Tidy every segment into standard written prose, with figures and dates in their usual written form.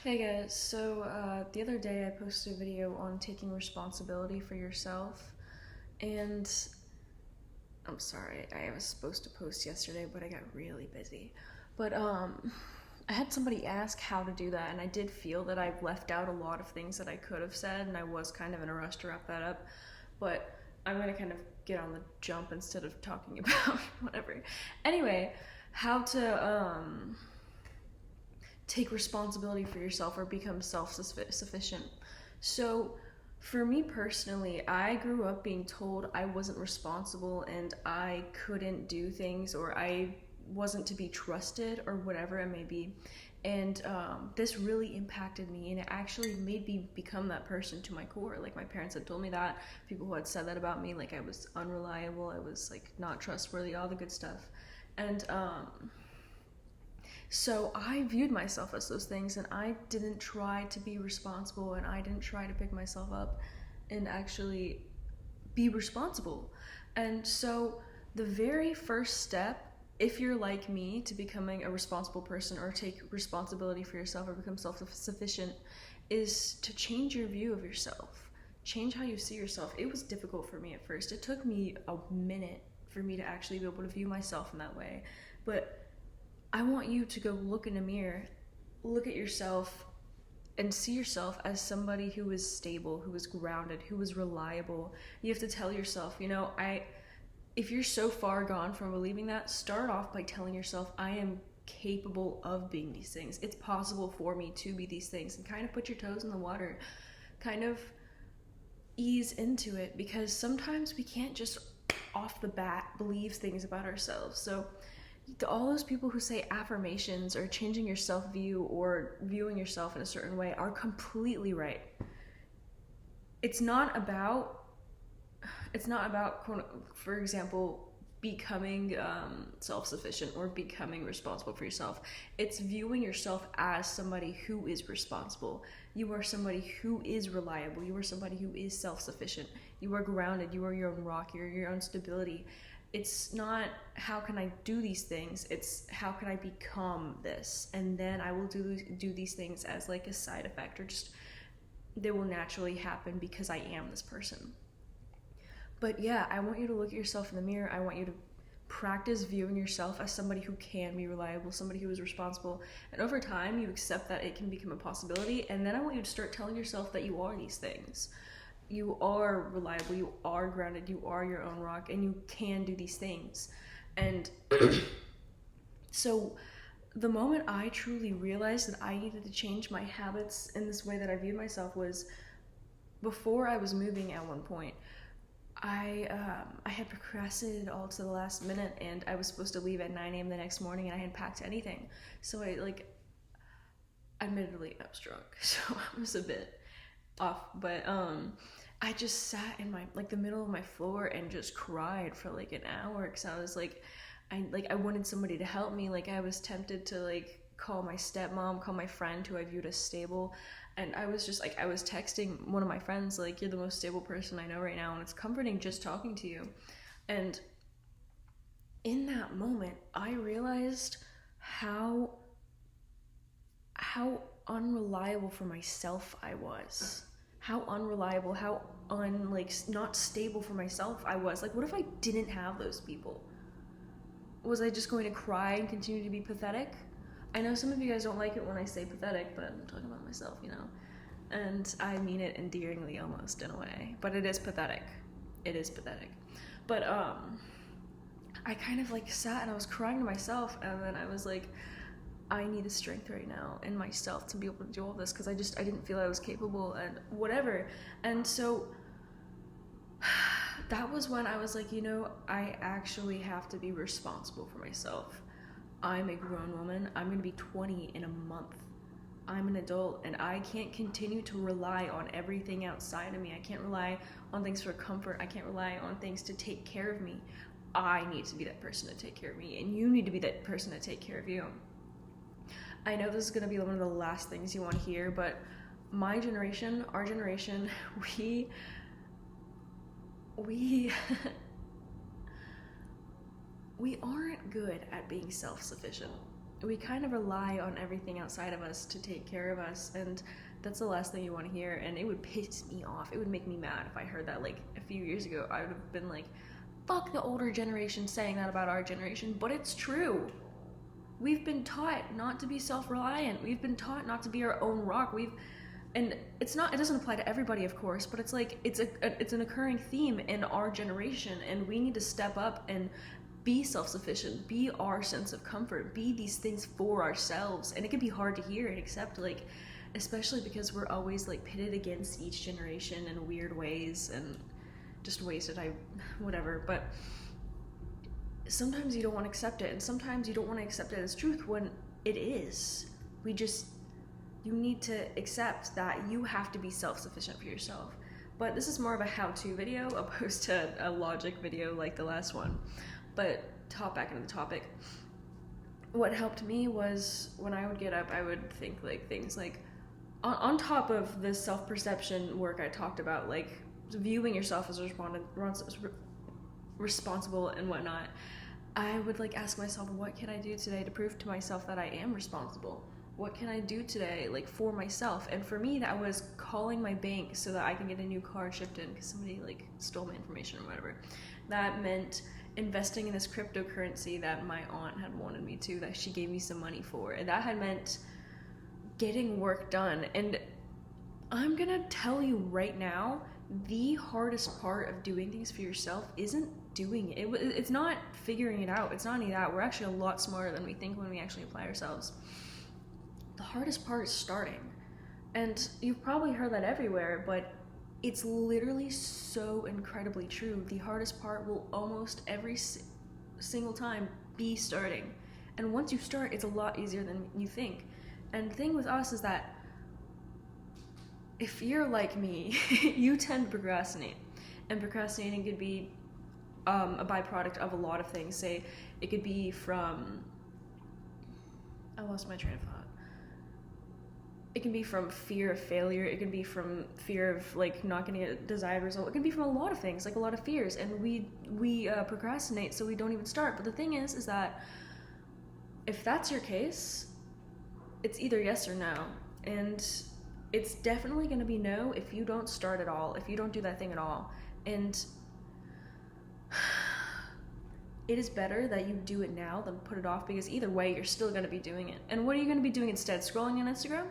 Hey guys, so the other day I posted a video on taking responsibility for yourself, and I'm sorry, I was supposed to post yesterday, but I got really busy. But I had somebody ask how to do that, and I did feel that I've left out a lot of things that I could have said, and I was kind of in a rush to wrap that up. But I'm gonna kind of get on the jump instead of talking about whatever. Anyway, how to take responsibility for yourself or become self-sufficient. So for me personally, I grew up being told I wasn't responsible and I couldn't do things, or I wasn't to be trusted, or whatever it may be. And this really impacted me, and it actually made me become that person to my core. Like, my parents had told me that, people who had said that about me, like I was unreliable, I was like not trustworthy, all the good stuff. And so I viewed myself as those things, and I didn't try to be responsible, and I didn't try to pick myself up and actually be responsible. And so the very first step, if you're like me, to becoming a responsible person or take responsibility for yourself or become self-sufficient, is to change your view of yourself. Change how you see yourself. It was difficult for me at first. It took me a minute for me to actually be able to view myself in that way. But I want you to go look in a mirror, look at yourself, and see yourself as somebody who is stable, who is grounded, who is reliable. You have to tell yourself, if you're so far gone from believing that, start off by telling yourself, I am capable of being these things. It's possible for me to be these things, and kind of put your toes in the water. Kind of ease into it, because sometimes we can't just off the bat believe things about ourselves. So all those people who say affirmations or changing your self-view or viewing yourself in a certain way are completely right. It's not about, for example, becoming self-sufficient or becoming responsible for yourself. It's viewing yourself as somebody who is responsible. You are somebody who is reliable. You are somebody who is self-sufficient. You are grounded. You are your own rock. You're your own stability. It's not how can I do these things, it's how can I become this, and then I will do these things as like a side effect, or just they will naturally happen because I am this person. But yeah, I want you to look at yourself in the mirror. I want you to practice viewing yourself as somebody who can be reliable, somebody who is responsible, and over time you accept that it can become a possibility. And then I want you to start telling yourself that you are these things. You are reliable, you are grounded, you are your own rock, and you can do these things. And so the moment I truly realized that I needed to change my habits in this way that I viewed myself was before I was moving. At one point, I had procrastinated all to the last minute, and I was supposed to leave at 9 a.m. the next morning, and I hadn't packed anything. So admittedly, I was drunk, so I was a bit off, but I just sat in the middle of my floor and just cried for like an hour, because I was I wanted somebody to help me. Like, I was tempted to call my stepmom, call my friend who I viewed as stable, and I was just I was texting one of my friends, like, you're the most stable person I know right now, and it's comforting just talking to you. And in that moment I realized how unreliable for myself I was, how unreliable, how not stable for myself I was. Like, what if I didn't have those people? Was I just going to cry and continue to be pathetic? I know some of you guys don't like it when I say pathetic, but I'm talking about myself, and I mean it endearingly almost, in a way, but it is pathetic. It is pathetic. But I kind of sat and I was crying to myself, and then I was like, I need the strength right now in myself to be able to do all this, because I didn't feel I was capable and whatever. And so that was when I was like, I actually have to be responsible for myself. I'm a grown woman. I'm going to be 20 in a month. I'm an adult, and I can't continue to rely on everything outside of me. I can't rely on things for comfort. I can't rely on things to take care of me. I need to be that person to take care of me, and you need to be that person to take care of you. I know this is going to be one of the last things you want to hear, but my generation, our generation, we we aren't good at being self-sufficient. we kind of rely on everything outside of us to take care of us, and that's the last thing you want to hear. And it would piss me off. It would make me mad if I heard that like a few years ago. I would have been like, fuck the older generation saying that about our generation. But it's true. We've been taught not to be self-reliant. We've been taught not to be our own rock. And it doesn't apply to everybody, of course, but it's like it's an occurring theme in our generation, and we need to step up and be self-sufficient, be our sense of comfort, be these things for ourselves. And it can be hard to hear and accept, like, especially because we're always like pitted against each generation in weird ways, and just ways that whatever. But sometimes you don't want to accept it, and sometimes you don't want to accept it as truth when it is. You need to accept that you have to be self-sufficient for yourself. But this is more of a how-to video opposed to a logic video like the last one. But to hop back into the topic, what helped me was when I would get up, I would think like things like, on top of the self-perception work I talked about, like viewing yourself as responsible and whatnot, I would like ask myself, what can I do today to prove to myself that I am responsible? What can I do today, like, for myself? And for me, that was calling my bank so that I can get a new card shipped in because somebody like stole my information or whatever. That meant investing in this cryptocurrency that my aunt had wanted me to, that she gave me some money for. And that had meant getting work done. And I'm gonna tell you right now, the hardest part of doing things for yourself isn't doing it. It's not figuring it out. It's not any of that. We're actually a lot smarter than we think when we actually apply ourselves. The hardest part is starting. And you've probably heard that everywhere, but it's literally so incredibly true. The hardest part will almost every single time be starting. And once you start, it's a lot easier than you think. And the thing with us is that if you're like me, you tend to procrastinate. And procrastinating could be a byproduct of a lot of things. Say, it could be from... I lost my train of thought. It can be from fear of failure. It can be from fear of like not getting a desired result. It can be from a lot of things, like a lot of fears. And we procrastinate, so we don't even start. But the thing is that if that's your case, it's either yes or no. And it's definitely going to be no if you don't start at all, if you don't do that thing at all. And it is better that you do it now than put it off, because either way, you're still going to be doing it. And what are you going to be doing instead? Scrolling on Instagram?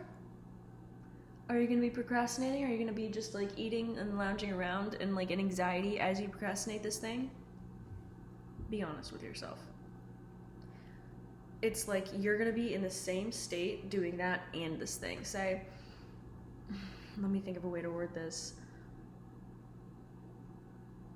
Are you going to be procrastinating? Are you going to be just like eating and lounging around and like in anxiety as you procrastinate this thing? Be honest with yourself. It's like you're going to be in the same state doing that and this thing. Say, let me think of a way to word this.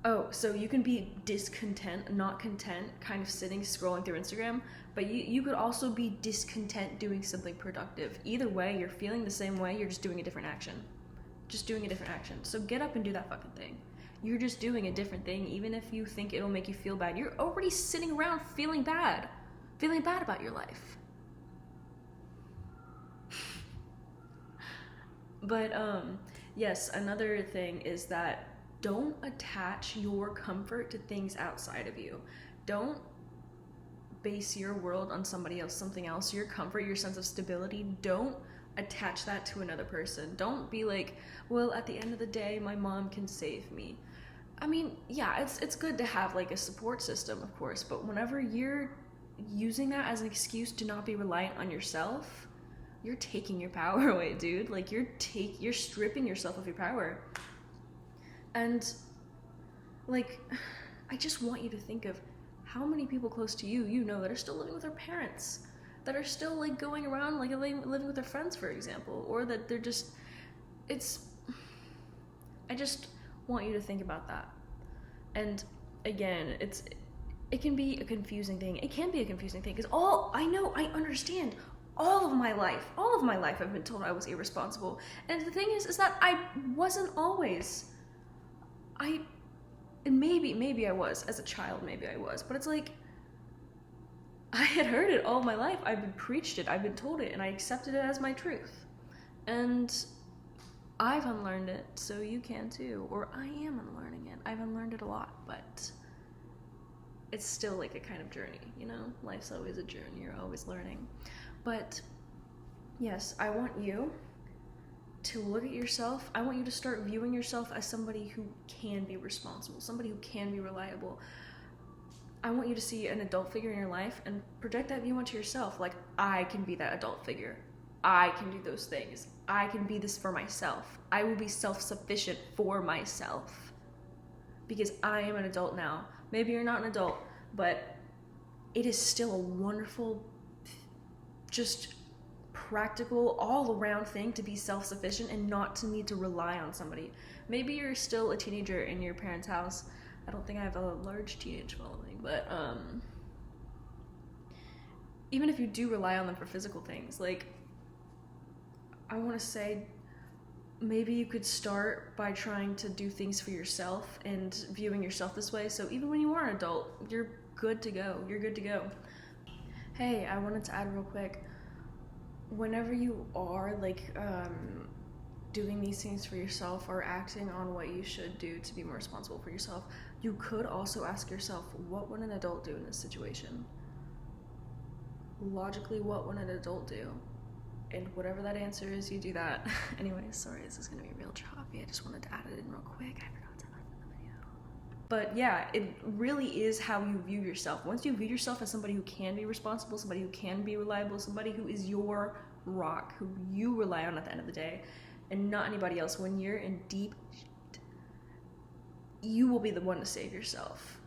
Oh, so you can be discontent, not content, kind of sitting, scrolling through Instagram, but you could also be discontent doing something productive. Either way, you're feeling the same way, you're just doing a different action. Just doing a different action. So get up and do that fucking thing. You're just doing a different thing, even if you think it'll make you feel bad. You're already sitting around feeling bad about your life. But, yes, another thing is that don't attach your comfort to things outside of you. Don't base your world on somebody else, something else. Your comfort, your sense of stability, don't attach that to another person. Don't be like, well, at the end of the day, my mom can save me. I mean, yeah, it's good to have like a support system, of course, but whenever you're using that as an excuse to not be reliant on yourself, you're taking your power away, dude. Like you're stripping yourself of your power. And like, I just want you to think of how many people close to you that are still living with their parents, that are still like going around like living with their friends, for example, or that they're just, I just want you to think about that. And again, it can be a confusing thing. It can be a confusing thing because I understand. All of my life I've been told I was irresponsible. And the thing is that I wasn't always. Maybe I was, as a child, maybe I was, but it's like, I had heard it all my life. I've been preached it, I've been told it, and I accepted it as my truth. And I've unlearned it, so you can too, or I am unlearning it. I've unlearned it a lot, but it's still like a kind of journey, you know? Life's always a journey, you're always learning. But yes, I want you to look at yourself. I want you to start viewing yourself as somebody who can be responsible, somebody who can be reliable. I want you to see an adult figure in your life and project that view onto yourself. Like, I can be that adult figure. I can do those things. I can be this for myself. I will be self-sufficient for myself because I am an adult now. Maybe you're not an adult, but it is still a wonderful, just practical, all-around thing to be self-sufficient and not to need to rely on somebody. Maybe you're still a teenager in your parents' house. I don't think I have a large teenage following, but even if you do rely on them for physical things, like, I want to say maybe you could start by trying to do things for yourself and viewing yourself this way. So even when you are an adult, you're good to go. You're good to go. Hey, I wanted to add real quick, whenever you are like doing these things for yourself or acting on what you should do to be more responsible for yourself, you could also ask yourself, what would an adult do in this situation? Logically, what would an adult do? And whatever that answer is, you do that. Anyway, sorry, this is gonna be real choppy. I just wanted to add it in real quick. I forgot to add it in the video. But yeah, it really is how you view yourself. Once you view yourself as somebody who can be responsible, somebody who can be reliable, somebody who is your rock, who you rely on at the end of the day, and not anybody else, when you're in deep shit, you will be the one to save yourself.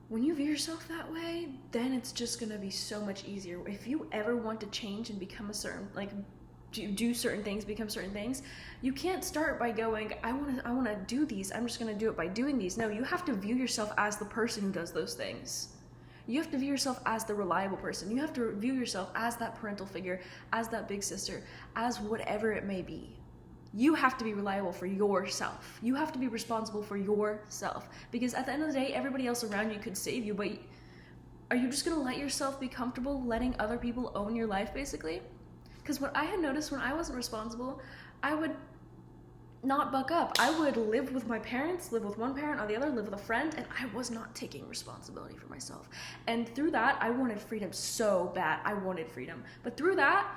When you view yourself that way, then it's just gonna be so much easier. If you ever want to change and become a certain, like, do certain things, become certain things, you can't start by going, I wanna do these, I'm just gonna do it by doing these. No, you have to view yourself as the person who does those things. You have to view yourself as the reliable person. You have to view yourself as that parental figure, as that big sister, as whatever it may be. You have to be reliable for yourself. You have to be responsible for yourself. Because at the end of the day, everybody else around you could save you, but are you just gonna let yourself be comfortable letting other people own your life, basically? Because what I had noticed when I wasn't responsible, I would not buck up. I would live with my parents, live with one parent or the other, live with a friend, and I was not taking responsibility for myself. And through that, I wanted freedom so bad. I wanted freedom. But through that,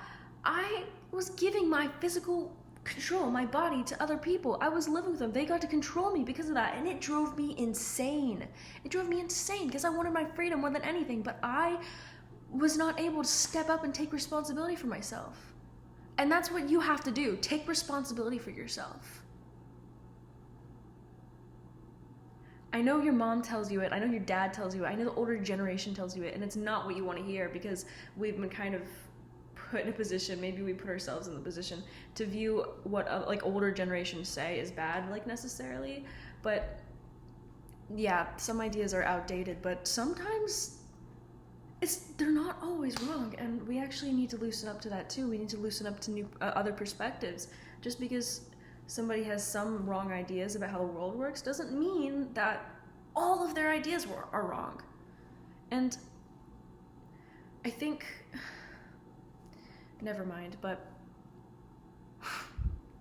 I was giving my physical control, my body, to other people. I was living with them. They got to control me because of that, and it drove me insane. It drove me insane because I wanted my freedom more than anything, but I was not able to step up and take responsibility for myself. And that's what you have to do. Take responsibility for yourself. I know your mom tells you it. I know your dad tells you it. I know the older generation tells you it, and it's not what you want to hear because we've been kind of put in a position, maybe we put ourselves in the position to view what like older generations say is bad, like, necessarily. But yeah, some ideas are outdated, but sometimes they're not always wrong, and we actually need to loosen up to that too. We need to loosen up to new other perspectives. Just because somebody has some wrong ideas about how the world works doesn't mean that all of their ideas are wrong. And I think, never mind, but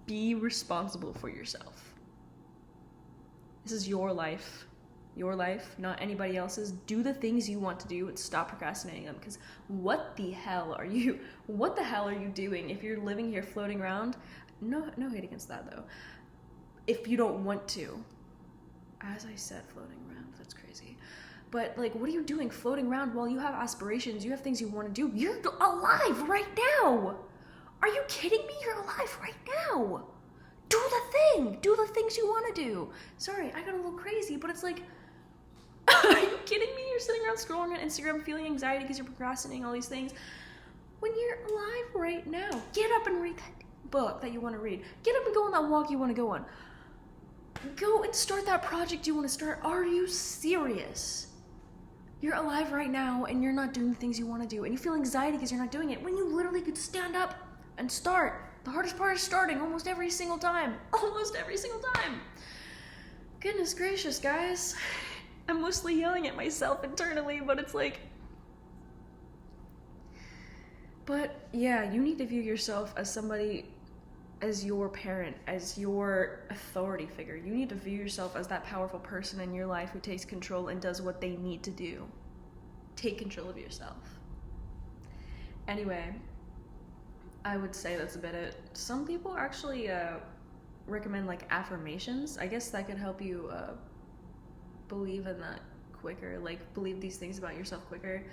be responsible for yourself. This is your life. Your life, not anybody else's. Do the things you want to do and stop procrastinating them, because what the hell are you doing if you're living here floating around? No hate against that though. If you don't want to. As I said, floating around, that's crazy. But like, what are you doing floating around while you have aspirations, you have things you want to do? You're alive right now. Are you kidding me? You're alive right now. Do the thing. Do the things you want to do. Sorry, I got a little crazy, but it's like, are you kidding me? You're sitting around scrolling on Instagram feeling anxiety because you're procrastinating all these things. When you're alive right now, get up and read that book that you want to read. Get up and go on that walk you want to go on. Go and start that project you want to start. Are you serious? You're alive right now and you're not doing the things you want to do, and you feel anxiety because you're not doing it when you literally could stand up and start. The hardest part is starting almost every single time. Almost every single time. Goodness gracious, guys. I'm mostly yelling at myself internally, but it's like... But yeah, you need to view yourself as somebody as your parent, as your authority figure. You need to view yourself as that powerful person in your life who takes control and does what they need to do. Take control of yourself. Anyway, I would say that's about it. Some people actually recommend like affirmations. I guess that could help you believe in that quicker, like believe these things about yourself quicker.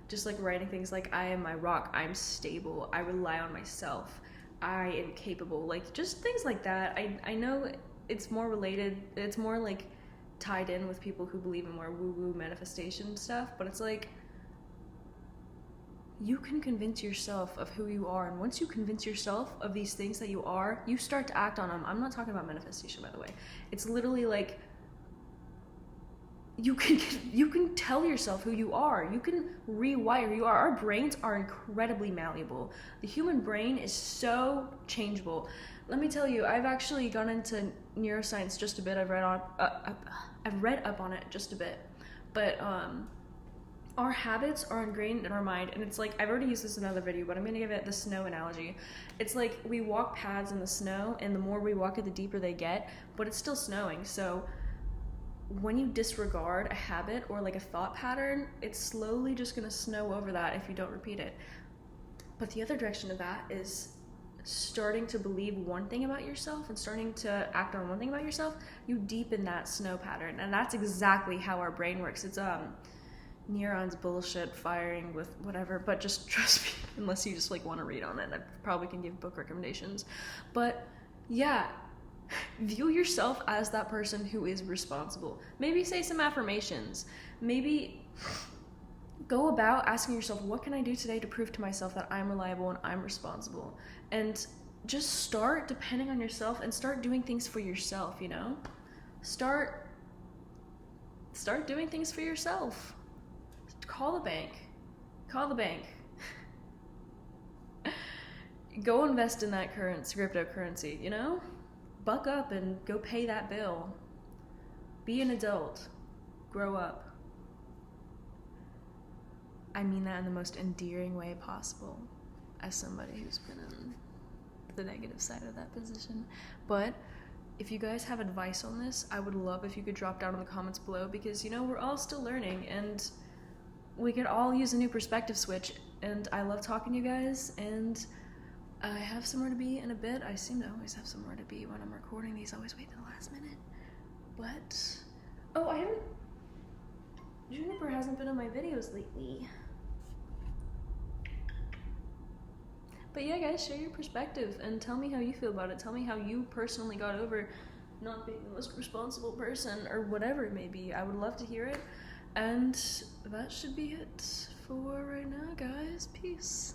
Just like writing things like, I am my rock, I'm stable, I rely on myself, I am capable, like just things like that. I know it's more related, it's more like tied in with people who believe in more woo-woo manifestation stuff, but it's like, you can convince yourself of who you are, and once you convince yourself of these things that you are, you start to act on them. I'm not talking about manifestation, by the way. It's literally like, you can tell yourself who you are. You can rewire who you are. Our brains are incredibly malleable. The human brain is so changeable. Let me tell you, I've actually gone into neuroscience just a bit. I've read up on it just a bit, but our habits are ingrained in our mind, and it's like, I've already used this in another video, but I'm gonna give it the snow analogy. It's like we walk paths in the snow, and the more we walk it, the deeper they get, but it's still snowing. So when you disregard a habit or like a thought pattern, it's slowly just gonna snow over that if you don't repeat it. But the other direction of that is starting to believe one thing about yourself and starting to act on one thing about yourself. You deepen that snow pattern, and that's exactly how our brain works. It's neurons bullshit firing with whatever, but just trust me, unless you just like want to read on it, I probably can give book recommendations. But yeah, view yourself as that person who is responsible. Maybe say some affirmations. Maybe go about asking yourself, what can I do today to prove to myself that I'm reliable and I'm responsible? And just start depending on yourself and start doing things for yourself, you know? Start doing things for yourself. Call the bank. Go invest in that cryptocurrency, you know? Buck up and go pay that bill. Be an adult. Grow up. I mean that in the most endearing way possible, as somebody who's been in the negative side of that position. But if you guys have advice on this, I would love if you could drop down in the comments below, because, you know, we're all still learning, and we could all use a new perspective switch. And I love talking to you guys, and I have somewhere to be in a bit. I seem to always have somewhere to be when I'm recording these. I always wait to the last minute. But, Juniper hasn't been on my videos lately. But yeah, guys, share your perspective and tell me how you feel about it. Tell me how you personally got over not being the most responsible person, or whatever it may be. I would love to hear it. And that should be it for right now, guys. Peace.